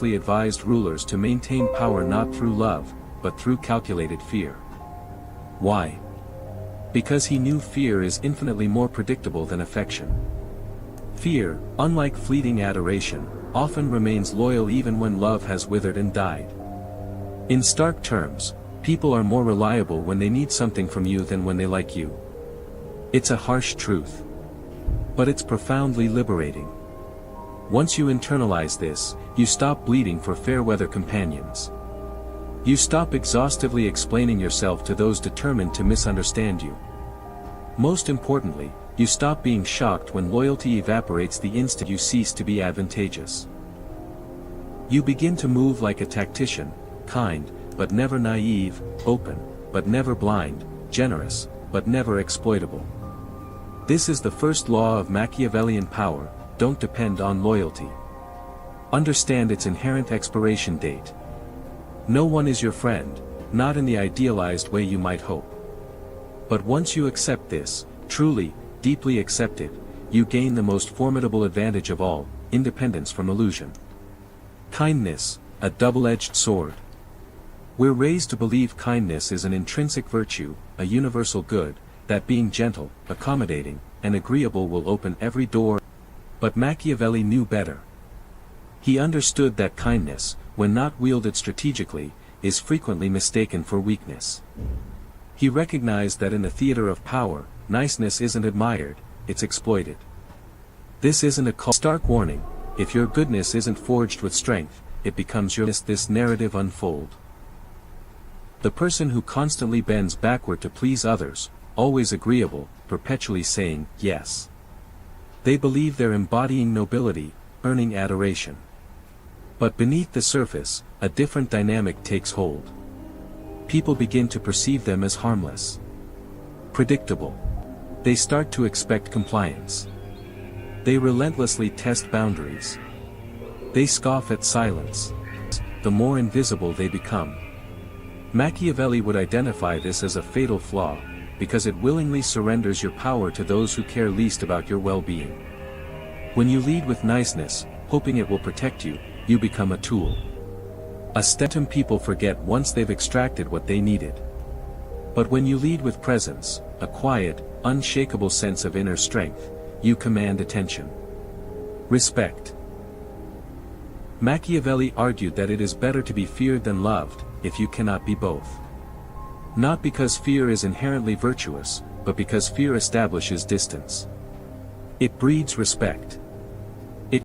relentlessly advised rulers to maintain power not through love, but through calculated fear. Why? Because he knew fear is infinitely more predictable than affection. Fear, unlike fleeting adoration, often remains loyal even when love has withered and died. In stark terms, people are more reliable when they need something from you than when they like you. It's a harsh truth. But it's profoundly liberating. Once you internalize this, you stop bleeding for fair-weather companions. You stop exhaustively explaining yourself to those determined to misunderstand you. Most importantly, you stop being shocked when loyalty evaporates the instant you cease to be advantageous. You begin to move like a tactician, kind, but never naive, open, but never blind, generous, but never exploitable. This is the first law of Machiavellian power: don't depend on loyalty. Understand its inherent expiration date. No one is your friend, not in the idealized way you might hope. But once you accept this, truly, deeply accept it, you gain the most formidable advantage of all: independence from illusion. Kindness, a double-edged sword. We're raised to believe kindness is an intrinsic virtue, a universal good, that being gentle, accommodating, and agreeable will open every door. But Machiavelli knew better. He understood that kindness, when not wielded strategically, is frequently mistaken for weakness. He recognized that in the theater of power, niceness isn't admired, it's exploited. This isn't a stark warning: if your goodness isn't forged with strength, it becomes your. This narrative unfold. The person who constantly bends backward to please others, always agreeable, perpetually saying yes. They believe they're embodying nobility, earning adoration. But beneath the surface, a different dynamic takes hold. People begin to perceive them as harmless, predictable. They start to expect compliance. They relentlessly test boundaries. They scoff at silence. The more invisible they become. Machiavelli would identify this as a fatal flaw, because it willingly surrenders your power to those who care least about your well-being. When you lead with niceness, hoping it will protect you, you become a tool. A statum people forget once they've extracted what they needed. But when you lead with presence, a quiet, unshakable sense of inner strength, you command attention. Respect. Machiavelli argued that it is better to be feared than loved, if you cannot be both. Not because fear is inherently virtuous, but because fear establishes distance. It breeds respect.